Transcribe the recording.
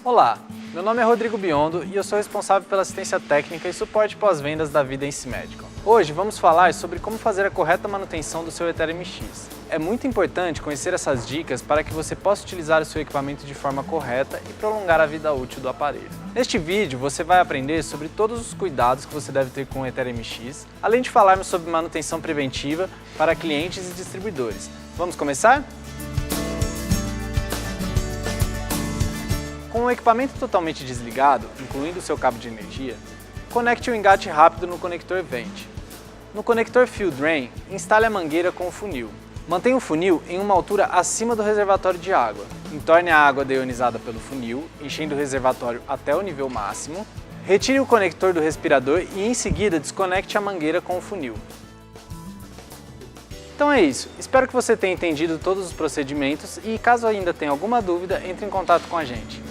Olá, meu nome é Rodrigo Biondo e eu sou responsável pela assistência técnica e suporte pós-vendas da Vidence Medical. Hoje vamos falar sobre como fazer a correta manutenção do seu Ether MX. É muito importante conhecer essas dicas para que você possa utilizar o seu equipamento de forma correta e prolongar a vida útil do aparelho. Neste vídeo você vai aprender sobre todos os cuidados que você deve ter com o Ether MX, além de falarmos sobre manutenção preventiva para clientes e distribuidores. Vamos começar? Com o equipamento totalmente desligado, incluindo o seu cabo de energia, conecte o engate rápido no conector Vent. No conector Fill Drain, instale a mangueira com o funil. Mantenha o funil em uma altura acima do reservatório de água. Entorne a água deionizada pelo funil, enchendo o reservatório até o nível máximo. Retire o conector do respirador e em seguida desconecte a mangueira com o funil. Então é isso, espero que você tenha entendido todos os procedimentos e caso ainda tenha alguma dúvida, entre em contato com a gente.